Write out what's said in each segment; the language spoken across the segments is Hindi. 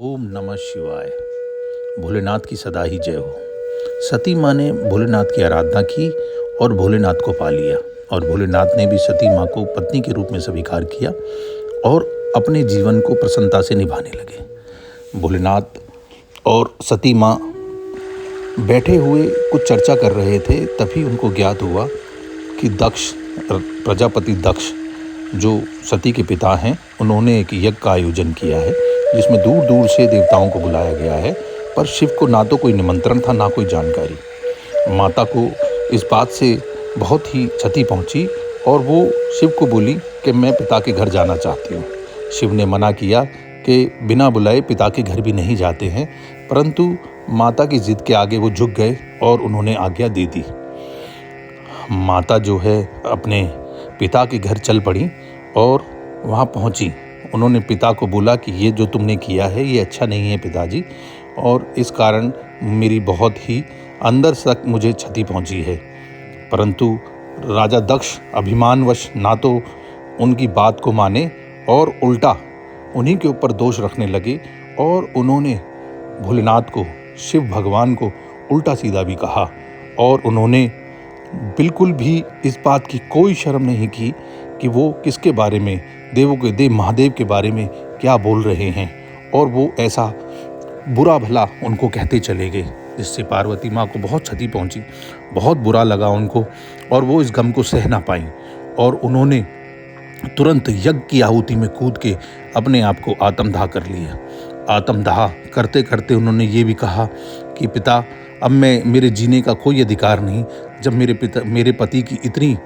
ओम नमः शिवाय। भोलेनाथ की सदा ही जय हो। सती माँ ने भोलेनाथ की आराधना की और भोलेनाथ को पा लिया और भोलेनाथ ने भी सती माँ को पत्नी के रूप में स्वीकार किया और अपने जीवन को प्रसन्नता से निभाने लगे। भोलेनाथ और सती माँ बैठे हुए कुछ चर्चा कर रहे थे, तभी उनको ज्ञात हुआ कि प्रजापति दक्ष जो सती के पिता हैं, उन्होंने एक यज्ञ का आयोजन किया है जिसमें दूर दूर से देवताओं को बुलाया गया है, पर शिव को ना तो कोई निमंत्रण था ना कोई जानकारी। माता को इस बात से बहुत ही क्षति पहुंची और वो शिव को बोली कि मैं पिता के घर जाना चाहती हूँ। शिव ने मना किया कि बिना बुलाए पिता के घर भी नहीं जाते हैं, परंतु माता की जिद के आगे वो झुक गए और उन्होंने आज्ञा दे दी। माता जो है अपने पिता के घर चल पड़ी और वहाँ पहुँची। उन्होंने पिता को बोला कि ये जो तुमने किया है ये अच्छा नहीं है पिताजी, और इस कारण मेरी बहुत ही अंदर तक मुझे क्षति पहुँची है। परंतु राजा दक्ष अभिमानवश ना तो उनकी बात को माने और उल्टा उन्हीं के ऊपर दोष रखने लगे और उन्होंने भोलेनाथ को, शिव भगवान को उल्टा सीधा भी कहा और उन्होंने बिल्कुल भी इस बात की कोई शर्म नहीं की कि वो किसके बारे में, देवों के देव महादेव के बारे में क्या बोल रहे हैं, और वो ऐसा बुरा भला उनको कहते चले गए, जिससे पार्वती माँ को बहुत क्षति पहुँची। बहुत बुरा लगा उनको और वो इस गम को सह ना पाई और उन्होंने तुरंत यज्ञ की आहुति में कूद के अपने आप को आत्मदाह कर लिया। आत्मदाह करते करते उन्होंने ये भी कहा कि पिता, अब मेरे जीने का कोई अधिकार नहीं। जब मेरे पति की इतनी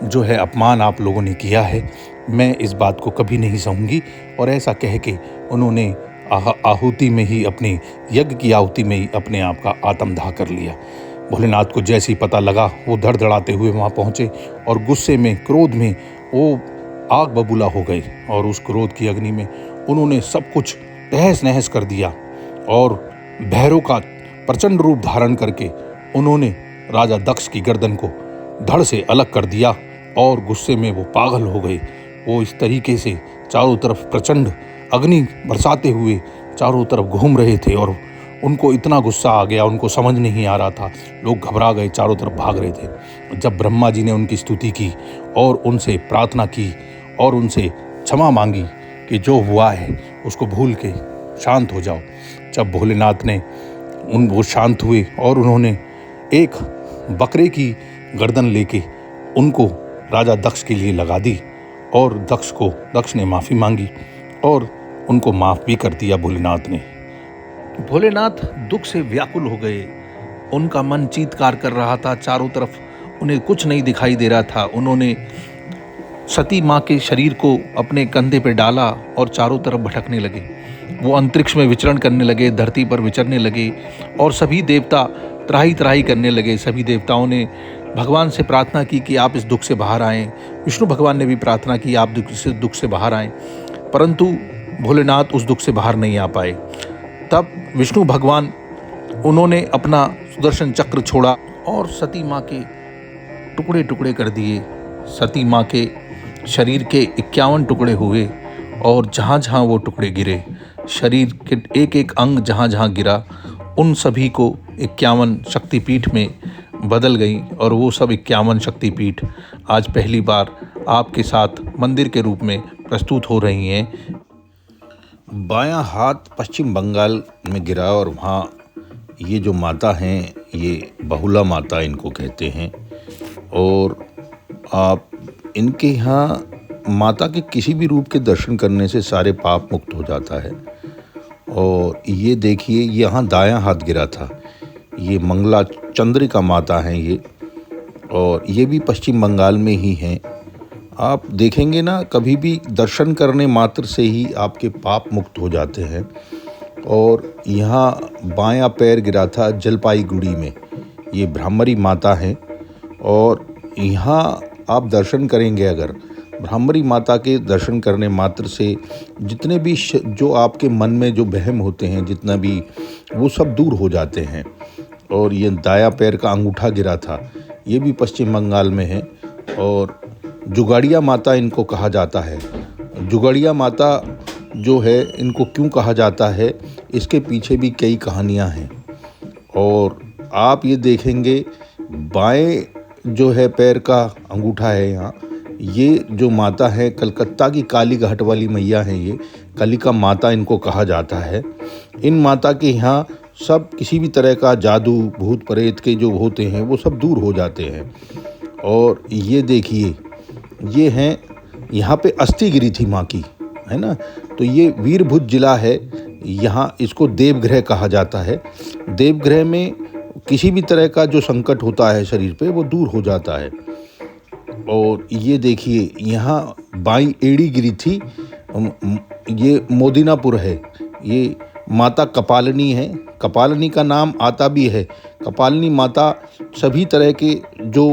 जो है अपमान आप लोगों ने किया है, मैं इस बात को कभी नहीं सहूँगी। और ऐसा कह के उन्होंने आहुति में ही, अपनी यज्ञ की आहुति में ही अपने आप का आत्मदाह कर लिया। भोलेनाथ को जैसे ही पता लगा वो धड़धड़ाते हुए वहाँ पहुँचे और गुस्से में, क्रोध में वो आग बबूला हो गए और उस क्रोध की अग्नि में उन्होंने सब कुछ तहस नहस कर दिया और भैरव का प्रचंड रूप धारण करके उन्होंने राजा दक्ष की गर्दन को धड़ से अलग कर दिया और गुस्से में वो पागल हो गए। वो इस तरीके से चारों तरफ प्रचंड अग्नि बरसाते हुए चारों तरफ घूम रहे थे और उनको इतना गुस्सा आ गया, उनको समझ नहीं आ रहा था। लोग घबरा गए, चारों तरफ भाग रहे थे। जब ब्रह्मा जी ने उनकी स्तुति की और उनसे प्रार्थना की और उनसे क्षमा मांगी कि जो हुआ है उसको भूल के शांत हो जाओ, जब भोलेनाथ ने वो शांत हुए और उन्होंने एक बकरे की गर्दन लेके उनको राजा दक्ष के लिए लगा दी और दक्ष ने माफ़ी मांगी और उनको माफ़ भी कर दिया भोलेनाथ ने। भोलेनाथ दुख से व्याकुल हो गए। उनका मन चीत्कार कर रहा था, चारों तरफ उन्हें कुछ नहीं दिखाई दे रहा था। उन्होंने सती माँ के शरीर को अपने कंधे पे डाला और चारों तरफ भटकने लगे। वो अंतरिक्ष में विचरण करने लगे, धरती पर विचरने लगे और सभी देवता त्राही त्राही करने लगे। सभी देवताओं ने भगवान से प्रार्थना की कि आप इस दुख से बाहर आएं। विष्णु भगवान ने भी प्रार्थना की आप इस दुख से बाहर आएं, परंतु भोलेनाथ उस दुख से बाहर नहीं आ पाए। तब विष्णु भगवान, उन्होंने अपना सुदर्शन चक्र छोड़ा और सती माँ के टुकड़े टुकड़े कर दिए। सती माँ के शरीर के 51 टुकड़े हुए और जहाँ जहाँ वो टुकड़े गिरे, शरीर के एक एक अंग जहाँ जहाँ गिरा, उन सभी को 51 शक्तिपीठ में बदल गई और वो सब 51 शक्तिपीठ आज पहली बार आपके साथ मंदिर के रूप में प्रस्तुत हो रही हैं। बायां हाथ पश्चिम बंगाल में गिरा और वहाँ ये जो माता हैं, ये बहुला माता इनको कहते हैं, और आप इनके यहाँ माता के किसी भी रूप के दर्शन करने से सारे पाप मुक्त हो जाता है। और ये देखिए, यहाँ दायां हाथ गिरा था, ये मंगला चंद्रिका माता हैं ये, और ये भी पश्चिम बंगाल में ही हैं। आप देखेंगे ना, कभी भी दर्शन करने मात्र से ही आपके पाप मुक्त हो जाते हैं। और यहाँ बायां पैर गिरा था जलपाईगुड़ी में, ये ब्राह्मरी माता हैं, और यहाँ आप दर्शन करेंगे अगर, ब्राह्मरी माता के दर्शन करने मात्र से जितने भी जो आपके मन में जो वहम होते हैं, जितना भी, वो सब दूर हो जाते हैं। और ये दाया पैर का अंगूठा गिरा था, ये भी पश्चिम बंगाल में है, और जुगाड़िया माता इनको कहा जाता है। जुगाड़िया माता जो है इनको क्यों कहा जाता है, इसके पीछे भी कई कहानियाँ हैं। और आप ये देखेंगे बाएं जो है पैर का अंगूठा है यहाँ, ये जो माता है कलकत्ता की काली घाट वाली मैया हैं, ये कालिका माता इनको कहा जाता है। इन माता के यहाँ सब किसी भी तरह का जादू भूत प्रेत के जो होते हैं वो सब दूर हो जाते हैं। और ये देखिए ये हैं यहाँ पे अस्थिगिरी थी माँ की, है ना। तो ये वीरभूत जिला है, यहाँ इसको देवगृह कहा जाता है। देवगृह में किसी भी तरह का जो संकट होता है शरीर पे वो दूर हो जाता है। और ये देखिए यहाँ बाई एड़ी गिरी थी, ये मोदिनापुर है, ये माता कपालिनी है। कपालिनी का नाम आता भी है, कपालिनी माता सभी तरह के जो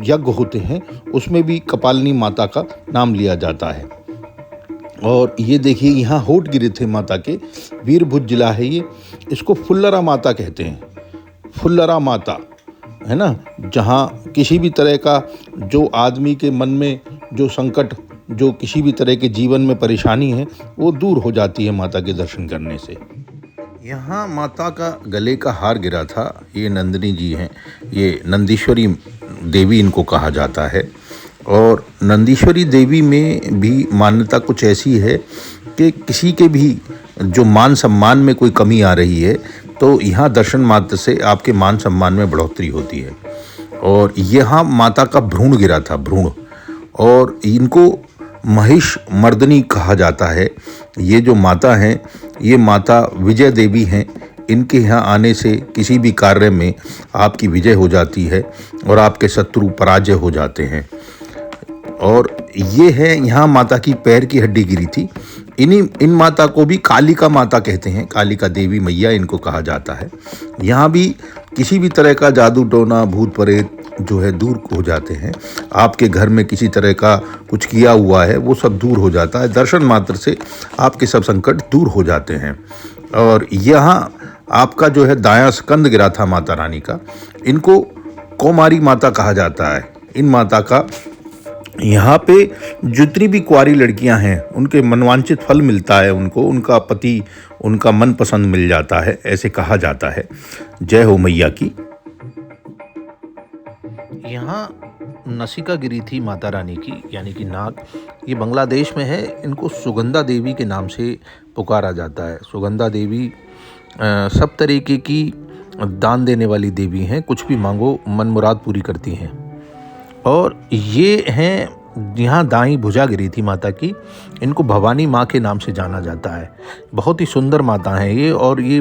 यज्ञ होते हैं उसमें भी कपालिनी माता का नाम लिया जाता है। और ये देखिए यहाँ होठ गिरे थे माता के, वीरभूत जिला है ये, इसको फुल्लरा माता कहते हैं, फुल्लरा माता, है ना। जहाँ किसी भी तरह का जो आदमी के मन में जो संकट, जो किसी भी तरह के जीवन में परेशानी है वो दूर हो जाती है माता के दर्शन करने से। यहाँ माता का गले का हार गिरा था, ये नंदिनी जी हैं, ये नंदीश्वरी देवी इनको कहा जाता है। और नंदीश्वरी देवी में भी मान्यता कुछ ऐसी है कि किसी के भी जो मान सम्मान में कोई कमी आ रही है तो यहाँ दर्शन मात्र से आपके मान सम्मान में बढ़ोतरी होती है। और यहाँ माता का भ्रूण गिरा था, भ्रूण, और इनको महिष मर्दनी कहा जाता है। ये जो माता हैं ये माता विजय देवी हैं, इनके यहाँ आने से किसी भी कार्य में आपकी विजय हो जाती है और आपके शत्रु पराजय हो जाते हैं। और ये है यहाँ माता की पैर की हड्डी गिरी थी। इन माता को भी कालिका माता कहते हैं, कालिका देवी मैया इनको कहा जाता है। यहाँ भी किसी भी तरह का जादू टोना भूत प्रेत जो है दूर हो जाते हैं। आपके घर में किसी तरह का कुछ किया हुआ है वो सब दूर हो जाता है, दर्शन मात्र से आपके सब संकट दूर हो जाते हैं। और यहाँ आपका जो है दायां स्कंद गिरा था माता रानी का, इनको कौमारी माता कहा जाता है। इन माता का यहाँ पे जितनी भी कुंवारी लड़कियां हैं उनके मनवांचित फल मिलता है, उनको उनका पति उनका मनपसंद मिल जाता है, ऐसे कहा जाता है। जय हो मैया की। यहाँ नसिका गिरी थी माता रानी की, यानी कि नाग, ये बांग्लादेश में है। इनको सुगंधा देवी के नाम से पुकारा जाता है। सुगंधा देवी सब तरीके की दान देने वाली देवी हैं, कुछ भी मांगो मन मुराद पूरी करती हैं। और ये हैं यहाँ दाई भुजा गिरी थी माता की, इनको भवानी माँ के नाम से जाना जाता है। बहुत ही सुंदर माता हैं ये, और ये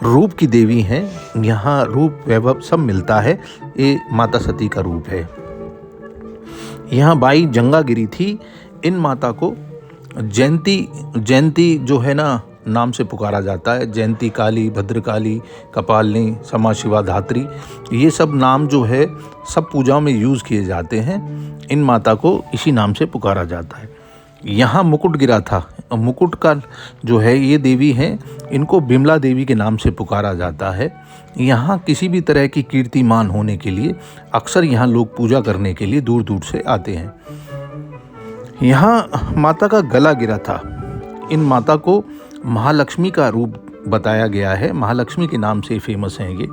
रूप की देवी हैं। यहाँ रूप वैभव सब मिलता है, ये माता सती का रूप है। यहाँ बाई जंगा गिरी थी, इन माता को जयंती जो है ना नाम से पुकारा जाता है। जयंती काली, भद्रकाली, कपालिनी, समा शिवा धात्री, ये सब नाम जो है सब पूजाओं में यूज़ किए जाते हैं। इन माता को इसी नाम से पुकारा जाता है। यहाँ मुकुट गिरा था, मुकुट का जो है ये देवी हैं, इनको बिमला देवी के नाम से पुकारा जाता है। यहाँ किसी भी तरह की कीर्तिमान होने के लिए अक्सर यहाँ लोग पूजा करने के लिए दूर दूर से आते हैं। यहाँ माता का गला गिरा था। इन माता को महालक्ष्मी का रूप बताया गया है, महालक्ष्मी के नाम से फेमस हैं ये।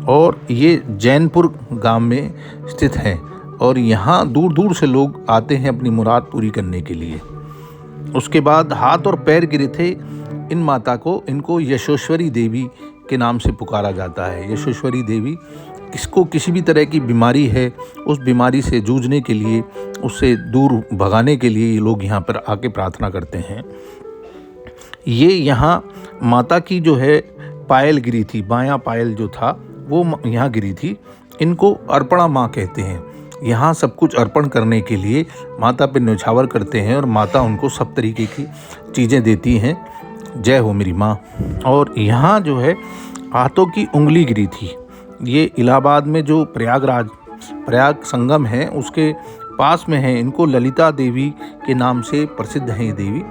और ये जैनपुर गांव में स्थित हैं, और यहाँ दूर दूर से लोग आते हैं अपनी मुराद पूरी करने के लिए। उसके बाद हाथ और पैर गिरे थे इन माता को, इनको यशोश्वरी देवी के नाम से पुकारा जाता है। यशोश्वरी देवी, किसको किसी भी तरह की बीमारी है उस बीमारी से जूझने के लिए, उससे दूर भगाने के लिए ये लोग यहाँ पर आके प्रार्थना करते हैं। ये यहाँ माता की जो है पायल गिरी थी, बायां पायल जो था वो यहाँ गिरी थी। इनको अर्पणा माँ कहते हैं। यहाँ सब कुछ अर्पण करने के लिए माता पे न्यौछावर करते हैं और माता उनको सब तरीके की चीज़ें देती हैं। जय हो मेरी माँ। और यहाँ जो है हाथों की उंगली गिरी थी। ये इलाहाबाद में जो प्रयाग संगम है उसके पास में है। इनको ललिता देवी के नाम से प्रसिद्ध हैं ये देवी,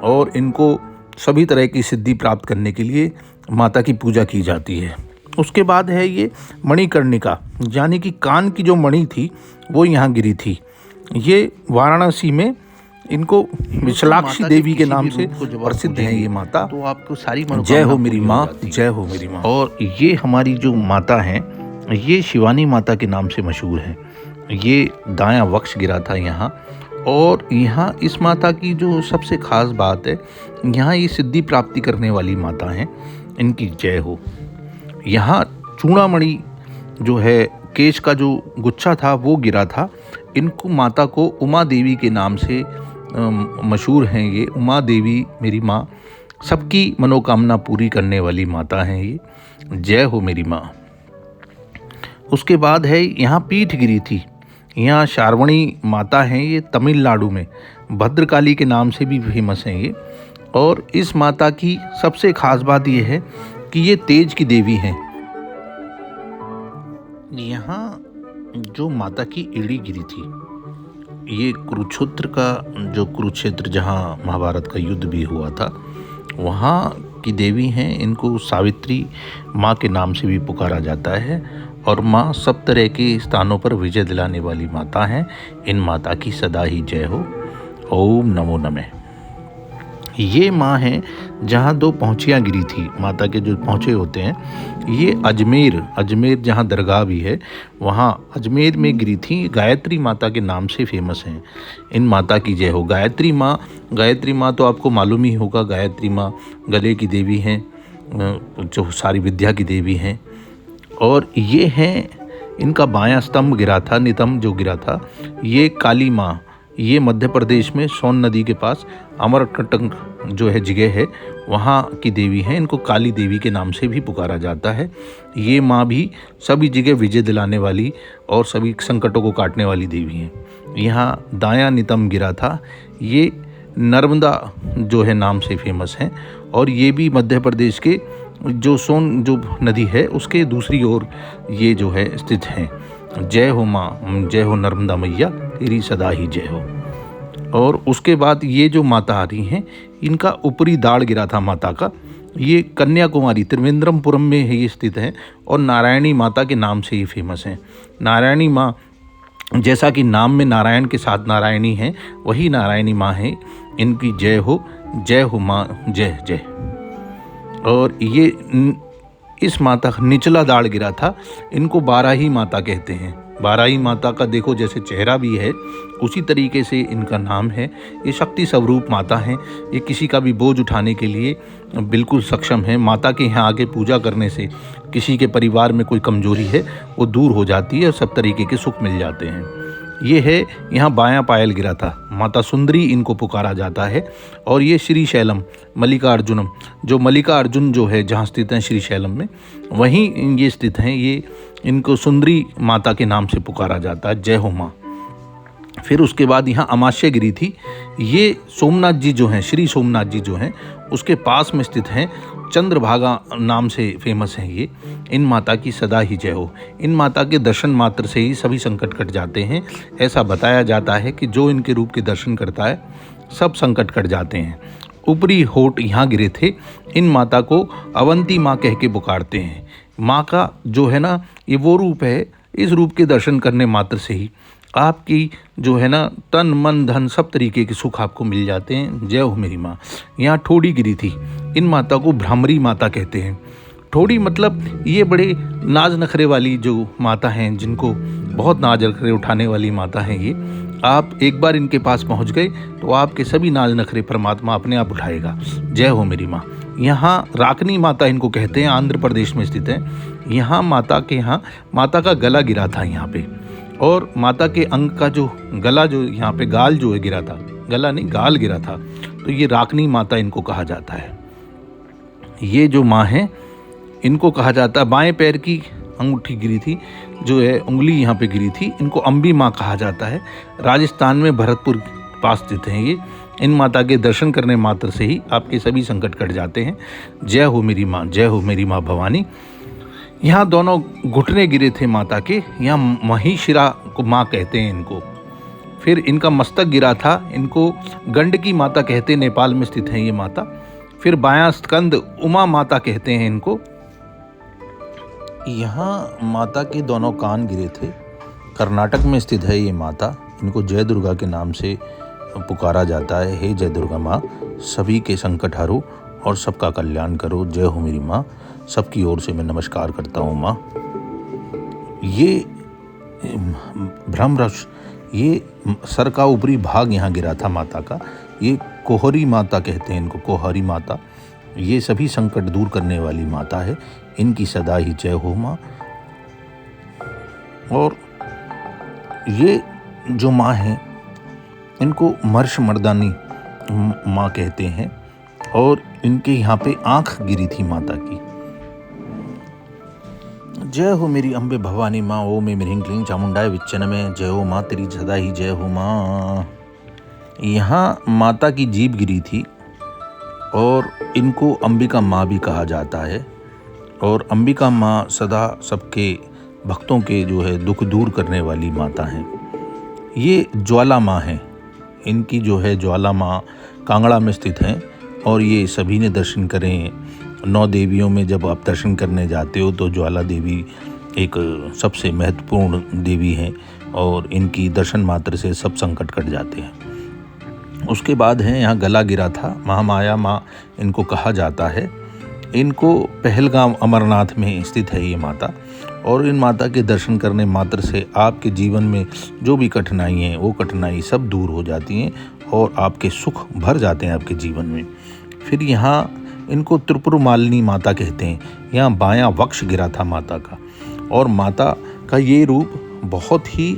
और इनको सभी तरह की सिद्धि प्राप्त करने के लिए माता की पूजा की जाती है। उसके बाद है ये मणिकर्णिका, यानी कि कान की जो मणि थी वो यहाँ गिरी थी। ये वाराणसी में इनको विशालाक्षी देवी के नाम से प्रसिद्ध है ये माता। तो आपको सारी जय हो मेरी माँ, जय हो मेरी माँ। और ये हमारी जो माता हैं ये शिवानी माता के नाम से मशहूर है। ये दायां वक्ष गिरा था यहाँ। और यहाँ इस माता की जो सबसे खास बात है, यहाँ ये सिद्धि प्राप्ति करने वाली माता हैं, इनकी जय हो। यहाँ चूड़ामणि जो है, केश का जो गुच्छा था वो गिरा था। इनको माता को उमा देवी के नाम से मशहूर हैं। ये उमा देवी मेरी माँ, सबकी मनोकामना पूरी करने वाली माता हैं ये। जय हो मेरी माँ। उसके बाद है यहाँ पीठ गिरी थी। यहाँ शारवणी माता हैं, ये तमिलनाडु में भद्रकाली के नाम से भी फेमस हैं ये। और इस माता की सबसे खास बात ये है कि ये तेज की देवी हैं। यहाँ जो माता की एड़ी गिरी थी, ये कुरुक्षेत्र का जो कुरुक्षेत्र जहाँ महाभारत का युद्ध भी हुआ था, वहाँ की देवी हैं। इनको सावित्री माँ के नाम से भी पुकारा जाता है। और माँ सब तरह के स्थानों पर विजय दिलाने वाली माता हैं। इन माता की सदा ही जय हो। ओम नमो नमः। ये माँ हैं जहाँ 2 पहुँचियाँ गिरी थी। माता के जो पहुँचे होते हैं ये अजमेर जहाँ दरगाह भी है, वहाँ अजमेर में गिरी थी। गायत्री माता के नाम से फेमस हैं। इन माता की जय हो। गायत्री माँ तो आपको मालूम ही होगा। गायत्री माँ गले की देवी हैं, जो सारी विद्या की देवी हैं। और ये हैं, इनका बायां स्तंभ गिरा था, नितंब जो गिरा था, ये काली माँ। ये मध्य प्रदेश में सोन नदी के पास अमरकंटक जो है जगह है, वहाँ की देवी हैं। इनको काली देवी के नाम से भी पुकारा जाता है। ये माँ भी सभी जगह विजय दिलाने वाली और सभी संकटों को काटने वाली देवी हैं। यहाँ दायां नितंब गिरा था। ये नर्मदा जो है नाम से फेमस हैं। और ये भी मध्य प्रदेश के जो सोन जो नदी है उसके दूसरी ओर ये जो है स्थित हैं। जय हो माँ, जय हो नर्मदा मैया, तेरी सदा ही जय हो। और उसके बाद ये जो माता आ रही हैं, इनका ऊपरी दाढ़ गिरा था माता का। ये कन्याकुमारी त्रिवेंद्रमपुरम में है ये स्थित है। और नारायणी माता के नाम से ये फेमस हैं। नारायणी माँ, जैसा कि नाम में नारायण के साथ नारायणी है, वही नारायणी माँ है। इनकी जय हो माँ, जय जय। और ये इस माता का निचला दाढ़ गिरा था। इनको बाराही माता कहते हैं। बाराही माता का देखो जैसे चेहरा भी है, उसी तरीके से इनका नाम है। ये शक्ति स्वरूप माता हैं। ये किसी का भी बोझ उठाने के लिए बिल्कुल सक्षम है। माता के यहाँ आगे पूजा करने से किसी के परिवार में कोई कमजोरी है वो दूर हो जाती है और सब तरीके के सुख मिल जाते हैं। ये है, यहाँ बायां पायल गिरा था। माता सुंदरी इनको पुकारा जाता है। और ये श्री शैलम मल्लिकार्जुनम, जो मल्लिकार्जुन जो है जहाँ स्थित हैं श्री शैलम में, वहीं ये स्थित हैं। ये इनको सुंदरी माता के नाम से पुकारा जाता है। जय हो माँ। फिर उसके बाद यहाँ अमाश्य गिरी थी। ये सोमनाथ जी जो हैं, श्री सोमनाथ जी जो हैं, उसके पास में स्थित हैं। चंद्रभागा नाम से फेमस हैं ये। इन माता की सदा ही जय हो। इन माता के दर्शन मात्र से ही सभी संकट कट जाते हैं। ऐसा बताया जाता है कि जो इनके रूप के दर्शन करता है सब संकट कट जाते हैं। ऊपरी होठ यहाँ गिरे थे। इन माता को अवंती माँ कह के पुकारते हैं। माँ का जो है ना ये वो रूप है, इस रूप के दर्शन करने मात्र से ही आपकी जो है ना तन मन धन सब तरीके के सुख आपको मिल जाते हैं। जय हो मेरी माँ। यहाँ ठोड़ी गिरी थी। इन माता को भ्रामरी माता कहते हैं। ठोड़ी मतलब ये बड़े नाज नखरे वाली जो माता हैं, जिनको बहुत नाज नखरे उठाने वाली माता हैं ये। आप एक बार इनके पास पहुँच गए तो आपके सभी नाज नखरे परमात्मा अपने आप उठाएगा। जय हो मेरी माँ। यहाँ राकनी माता इनको कहते हैं, आंध्र प्रदेश में स्थित है। यहाँ माता का गला गिरा था यहाँ पे। और माता के अंग का जो गला जो यहाँ पे गाल जो है गिरा था, गला नहीं गाल गिरा था, तो ये राकनी माता इनको कहा जाता है। ये जो माँ है इनको कहा जाता है। बाएं पैर की अंगूठी गिरी थी, जो है उंगली यहाँ पे गिरी थी, इनको अम्बी माँ कहा जाता है। राजस्थान में भरतपुर पास स्थित हैं ये। इन माता के दर्शन करने मात्र से ही आपके सभी संकट कट जाते हैं। जय हो मेरी माँ, जय हो मेरी माँ भवानी। यहाँ दोनों घुटने गिरे थे माता के। यहाँ महिशिरा को माँ कहते हैं इनको। फिर इनका मस्तक गिरा था। इनको गंडकी माता कहते हैं, नेपाल में स्थित है ये माता। फिर बायां स्कंद उमा माता कहते हैं इनको। यहाँ माता के दोनों कान गिरे थे। कर्नाटक में स्थित है ये माता। इनको जय दुर्गा के नाम से पुकारा जाता है, हे जय दुर्गा माँ, सभी के संकट हरो और सबका कल्याण करो, जय हो मेरी माँ। सबकी ओर से मैं नमस्कार करता हूँ माँ। ये भ्रमरश, ये सर का ऊपरी भाग यहाँ गिरा था माता का। ये कोहरी माता कहते हैं इनको, कोहरी माता। ये सभी संकट दूर करने वाली माता है, इनकी सदा ही जय हो माँ। और ये जो माँ है इनको मर्श मर्दानी माँ कहते हैं, और इनके यहाँ पे आँख गिरी थी माता की। जय हो मेरी अम्बे भवानी माँ, ओ मे ह्रीं क्लीं चामुंडाय विच्चन में, जय हो माँ तेरी सदा ही जय हो माँ। यहाँ माता की जीभ गिरी थी और इनको अंबिका माँ भी कहा जाता है। और अंबिका माँ सदा सबके भक्तों के जो है दुख दूर करने वाली माता हैं। ये ज्वाला माँ हैं, इनकी जो है ज्वाला माँ कांगड़ा में स्थित हैं। और ये सभी ने दर्शन करें। 9 देवियों में जब आप दर्शन करने जाते हो तो ज्वाला देवी एक सबसे महत्वपूर्ण देवी हैं, और इनकी दर्शन मात्र से सब संकट कट जाते हैं। उसके बाद हैं यहाँ गला गिरा था, महामाया माँ इनको कहा जाता है। इनको पहलगाम अमरनाथ में स्थित है ये माता, और इन माता के दर्शन करने मात्र से आपके जीवन में जो भी कठिनाई हैं वो कठिनाई सब दूर हो जाती हैं और आपके सुख भर जाते हैं आपके जीवन में। फिर यहाँ इनको त्रिपुर मालिनी माता कहते हैं। यहाँ बायां वक्ष गिरा था माता का, और माता का ये रूप बहुत ही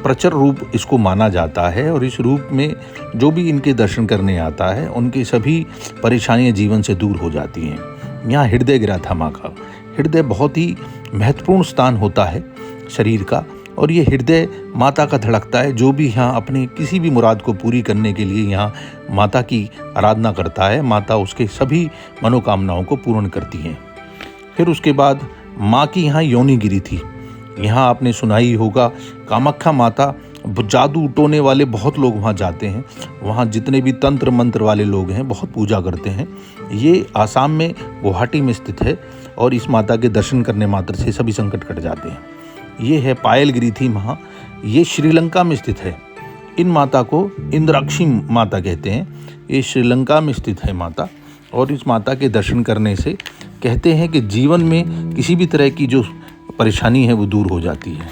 प्रचर रूप इसको माना जाता है। और इस रूप में जो भी इनके दर्शन करने आता है उनकी सभी परेशानियां जीवन से दूर हो जाती हैं। यहाँ हृदय गिरा था माँ का। हृदय बहुत ही महत्वपूर्ण स्थान होता है शरीर का, और ये हृदय माता का धड़कता है। जो भी यहाँ अपने किसी भी मुराद को पूरी करने के लिए यहाँ माता की आराधना करता है, माता उसके सभी मनोकामनाओं को पूर्ण करती हैं। फिर उसके बाद माँ की यहाँ योनि गिरी थी। यहाँ आपने सुना ही होगा, कामाख्या माता, जादू टोने वाले बहुत लोग वहाँ जाते हैं। वहाँ जितने भी तंत्र मंत्र वाले लोग हैं बहुत पूजा करते हैं। ये आसाम में गुवाहाटी में स्थित है, और इस माता के दर्शन करने मात्र से सभी संकट कट जाते हैं। ये है पायलगिरी थी माँ, ये श्रीलंका में स्थित है। इन माता को इंद्राक्षी माता कहते हैं। ये श्रीलंका में स्थित है माता, और इस माता के दर्शन करने से कहते हैं कि जीवन में किसी भी तरह की जो परेशानी है वो दूर हो जाती है।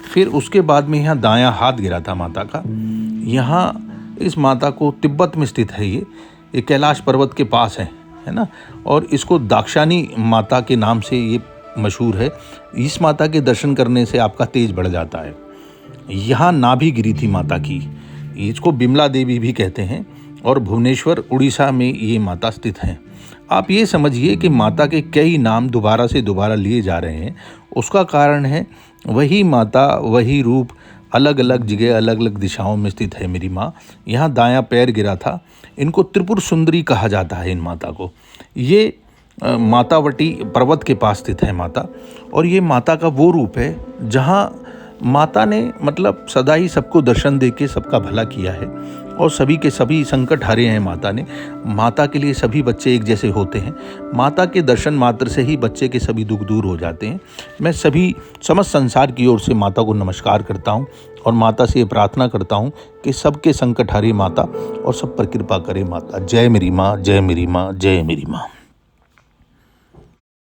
फिर उसके बाद में यहाँ दायां हाथ गिरा था माता का। यहाँ इस माता को तिब्बत में स्थित है। ये कैलाश पर्वत के पास है ना, और इसको दाक्षायणी माता के नाम से ये मशहूर है। इस माता के दर्शन करने से आपका तेज बढ़ जाता है। यहाँ नाभि गिरी थी माता की, इसको बिमला देवी भी कहते हैं, और भुवनेश्वर उड़ीसा में ये माता स्थित हैं। आप ये समझिए कि माता के कई नाम दोबारा से दोबारा लिए जा रहे हैं। उसका कारण है वही माता, वही रूप, अलग अलग जगह अलग अलग दिशाओं में स्थित है मेरी माँ। यहाँ दायां पैर गिरा था। इनको त्रिपुर सुंदरी कहा जाता है इन माता को। ये मातावटी पर्वत के पास स्थित है माता, और ये माता का वो रूप है जहाँ माता ने मतलब सदा ही सबको दर्शन दे के सबका भला किया है, और सभी के सभी संकट हरे हैं माता ने। माता के लिए सभी बच्चे एक जैसे होते हैं। माता के दर्शन मात्र से ही बच्चे के सभी दुख दूर हो जाते हैं। मैं सभी समस्त संसार की ओर से माता को नमस्कार करता हूँ, और माता से ये प्रार्थना करता हूँ कि सबके संकट हरे माता, और सब पर कृपा करे माता। जय मेरी माँ, जय मेरी माँ, जय मेरी माँ।